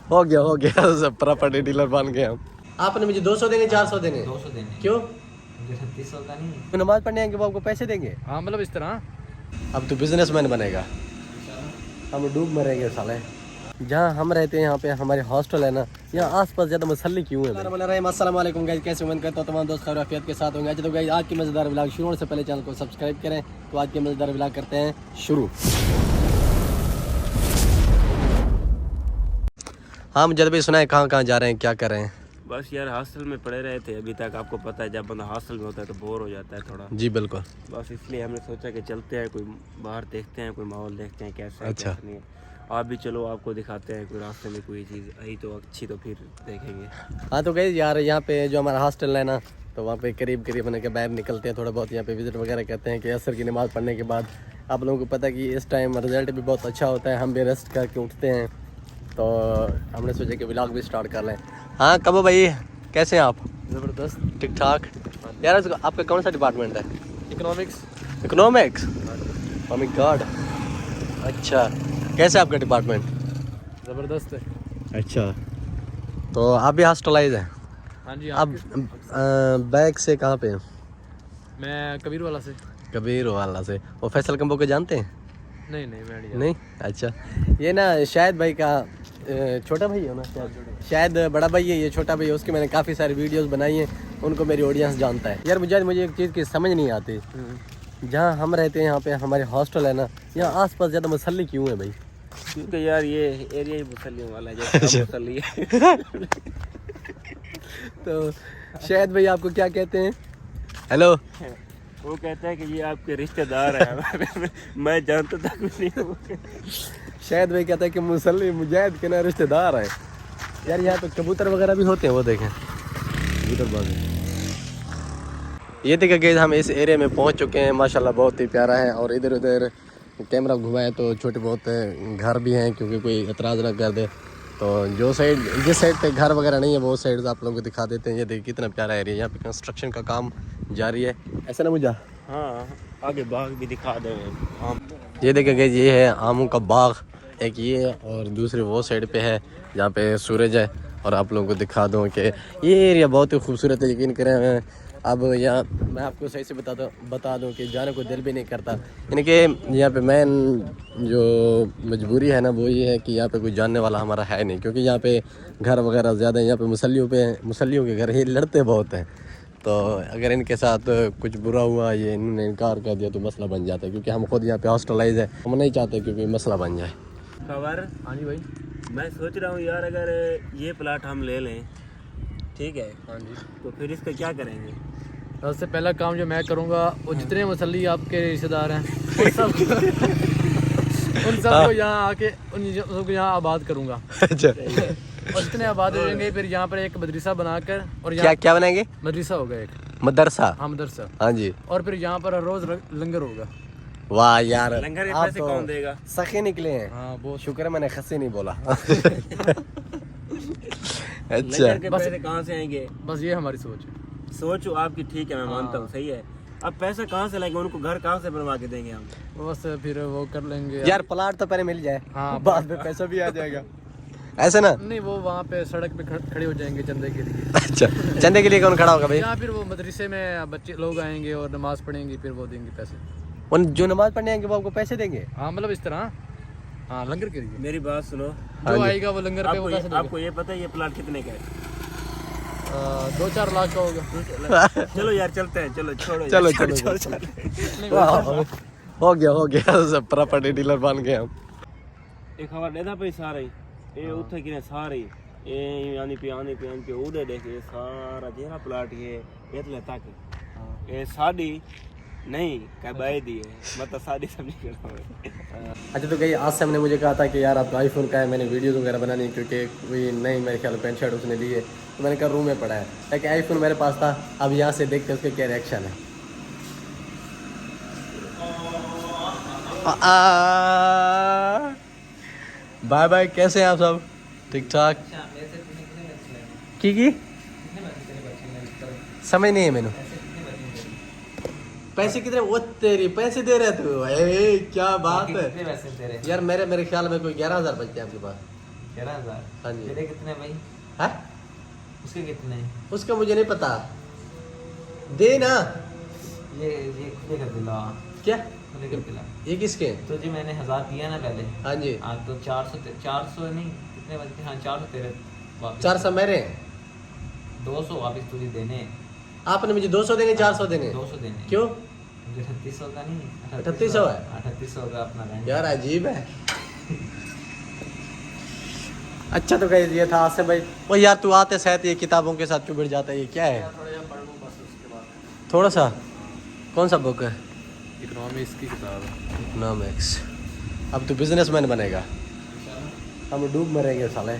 हो गया सब प्रॉपर्टी डीलर बन गए हम। आपने मुझे 200 देंगे 400 देंगे? 200 देंगे। क्यों? 3600 का नहीं है। नमाज पढ़ने आएंगे वो आपको पैसे देंगे? हाँ मतलब इस तरह। अब तो बिजनेसमैन बनेगा, हम डूब मरेंगे साले। जहाँ हम रहते हैं यहाँ पे हमारे हॉस्टल है ना, यहाँ आसपास ज़्यादा मसल्ले क्यों है? अस्सलाम वालेकुम गाइस, कैसे उम्मीद करता हूँ तमाम दोस्त खैर आफियत के साथ होंगे। अच्छा तो गाइस आज की मज़ेदार व्लॉग शुरू होने से पहले चैनल को सब्सक्राइब करें। तो आज के मज़ेदार व्लॉग करते हैं शुरू। हाँ मुझे भी सुना है, कहाँ कहाँ जा रहे हैं, क्या कर रहे हैं? बस यार हॉस्टल में पड़े रहे थे अभी तक। आपको पता है जब बंदा हॉस्टल में होता है तो बोर हो जाता है थोड़ा। जी बिल्कुल। बस इसलिए हमने सोचा कि चलते हैं, कोई बाहर देखते हैं, कोई माहौल देखते हैं कैसा है। अच्छा। कैसा नहीं है। आप भी चलो, आपको दिखाते हैं कोई रास्ते में कोई चीज़ आई तो अच्छी तो फिर देखेंगे। हाँ तो गाइस यार यहाँ पे जो हमारा हॉस्टल है ना, तो वहाँ पे करीब होने के बाद निकलते हैं, थोड़ा बहुत यहाँ पे विजिट वगैरह करते हैं कि असर की नमाज़ पढ़ने के बाद आप लोगों को पता है कि इस टाइम रिजल्ट भी बहुत अच्छा होता है, हम भी रेस्ट करके उठते हैं, तो हमने सोचा कि व्लॉग भी स्टार्ट कर लें। हाँ कब भाई, कैसे हैं आप? ज़बरदस्त। ठीक ठाक। यार आपका कौन सा डिपार्टमेंट है? इकोनॉमिक्स। Oh my God. अच्छा कैसे आपका डिपार्टमेंट? ज़बरदस्त है। अच्छा तो आप भी हॉस्टलाइज हैं? हाँ जी। अब बैग से कहाँ पे हैं? मैं कबीर वाला से। कबीर वाला से। वो फैसल कंबो को जानते हैं? नहीं मैं नहीं जानता। नहीं? अच्छा ये ना शायद भाई का छोटा भाई है ना, शायद बड़ा भाई है, ये छोटा भाई है, उसकी मैंने काफ़ी सारी वीडियोस बनाई हैं, उनको मेरी ऑडियंस जानता है। यार मुझे एक चीज़ की समझ नहीं आती, जहाँ हम रहते हैं यहाँ पे हमारे हॉस्टल है ना, यहाँ आसपास ज़्यादा मसल्ले क्यों है भाई? क्योंकि यार ये एरिया ही मुसल्लियों वाला है, जैसे मुसल्ली है। तो शायद भाई आपको क्या कहते हैं? हेलो। वो कहता है कि ये आपके रिश्तेदार हैं। मैं जानता तक नहीं हूँ। शायद भाई कहता है कि मुसल्ली मुजाहिद के ना रिश्तेदार है। यार यहाँ पे कबूतर वगैरह भी होते हैं, वो देखें कबूतर बाज़। ये देखिए गाइस हम इस एरिया में पहुँच चुके हैं, माशाल्लाह बहुत ही प्यारा है। और इधर उधर कैमरा घुमाए तो छोटे बहुत घर भी हैं, क्योंकि कोई एतराज़ ना कर दे। तो जो साइड जिस साइड पे घर वगैरह नहीं है वो साइड आप लोगों को दिखा देते हैं। ये देखिए कितना प्यारा एरिया, यहाँ पे कंस्ट्रक्शन का काम जारी है, ऐसा ना मुझे? हाँ आगे बाग भी दिखा दे आम। ये देखिए गाइस ये है आमों का बाग, एक ये और दूसरे वो साइड पे है जहाँ पे सूरज है। और आप लोगों को दिखा दूँ कि ये एरिया बहुत ही खूबसूरत है, यकीन करें। अब यहाँ मैं आपको सही से बता दूँ कि जाने को दिल भी नहीं करता, यानी कि यहाँ पे मेन जो मजबूरी है ना वो ये है कि यहाँ पे कोई जानने वाला हमारा है नहीं, क्योंकि यहाँ पे घर वगैरह ज़्यादा है। यहाँ पे मुसल्लियों के घर ही लड़ते बहुत हैं, तो अगर इनके साथ कुछ बुरा हुआ, ये इन्होंने इनकार कर दिया तो मसला बन जाता है, क्योंकि हम खुद यहाँ पे हॉस्टलाइज है, हम नहीं चाहते क्योंकि मसला बन जाए। खबर? हाँ जी भाई। मैं सोच रहा हूँ यार अगर ये प्लाट हम ले लें, ठीक है? हाँ जी। तो फिर इसका क्या करेंगे? सबसे पहला काम जो मैं करूँगा, वो जितने मसल्ली आपके रिश्तेदार हैं उन सबको यहाँ आके उन सबको यहाँ आबाद करूँगा। अच्छा। और जितने आबाद हो जाएंगे फिर यहाँ पर एक मदरसा बनाकर, और क्या क्या बनाएंगे? मदरसा होगा एक, मदरसा। हाँ मदरसा। हाँ जी। और फिर यहाँ पर हर रोज लंगर होगा। वाह यार, लंगर के आप पैसे कौन देगा? सखे निकले हैं। हाँ बहुत शुक्र है मैंने खस्सी नहीं बोला। अच्छा लंगर के पैसे कहाँ से आएंगे? बस ये हमारी सोच है। सोचो आपकी, ठीक है मैं मानता हूँ, सही है। अब पैसा कहाँ से लाएंगे? उनको घर कहाँ से बनवा के देंगे हम? बस फिर वो कर लेंगे यार, प्लाट तो पहले मिल जाए, हाँ बाद में पैसा भी आ जाएगा, ऐसे ना? नहीं वो वहाँ पे सड़क पे खड़े हो जाएंगे चंदे के लिए। अच्छा चंदे के लिए कौन खड़ा होगा भाई? या फिर वो मदरसे में बच्चे लोग आएंगे और नमाज पढ़ेंगे, फिर वो देंगे पैसे। उन जो नमाज पढ़ने आएंगे वो आपको पैसे देंगे? हाँ मतलब इस तरह, हाँ लंगर के लिए। मेरी बात सुनो, जो आएगा वो लंगर पे वो पैसे देगा। आपको ये पता है ये प्लाट कितने का है? 2-4 लाख का होगा। चलो यार चलते हैं, चलो छोड़ो चलो यार, चलो नहीं, हो गया सब प्रॉपर्टी डीलर बन गए हम। एक खबर देता पे सारे ये उठे कि सारे ये यानी पे उड़े देखे सारा जेरा प्लाट ये तो लेता के ये साड़ी नहीं कबाई दी है, मतलब साड़ी सब नहीं करता। अच्छा तो कहीं आज से हमने मुझे कहा था कि यार आपका आईफोन का है, मैंने वीडियोस वगैरह बनानी है, क्योंकि कोई नहीं मेरे ख्याल पैंट शर्ट उसने ली है, तो मैंने कहा रूम में पड़ा है, ताकि आईफोन मेरे पास था। अब यहाँ से देखते उसके क्या रिएक्शन है। बाय बाय, कैसे हैं आप सब? ठीक ठाक? की समझ नहीं है मैंने। पैसे कितने? वो तेरी पैसे दे रहे तू, ए क्या बात है कितने पैसे तेरे? यार। मेरे ख्याल में कोई 11,000 बचते हैं आपके पास। 11,000। हाँ जी। तेरे कितने भाई? है उसके कितने? उसका मुझे नहीं पता, दे ना। ये खुले कर दिला। क्या खुले कर दिला। ये किसके? तुझे मैंने 1,000 दिया ना पहले। हाँ जी। हाँ तो 400 नहीं कितने बचते? हाँ 400 तेरे वापस। 400 मेरे, 200 वापस तुझे देने। आपने मुझे 200 देंगे 400 देंगे? 200 देने। क्यों? मुझे 3800 का नहीं, 3800 है? 3800 का अपना रेंट। यार अजीब है। अच्छा तो कह दिया था आसिम भाई। वो यार तू आते सहत ये किताबों के साथ क्यों बैठ जाता है, ये क्या है? थोड़ा सा पढ़ लूँ बस, उसके बाद थोड़ा सा। कौन सा बुक है? इकोनॉमिक्स की किताब है। इकोनॉमिक्स। अब तू बिजनेसमैन बनेगा, हम डूब मरेंगे साले।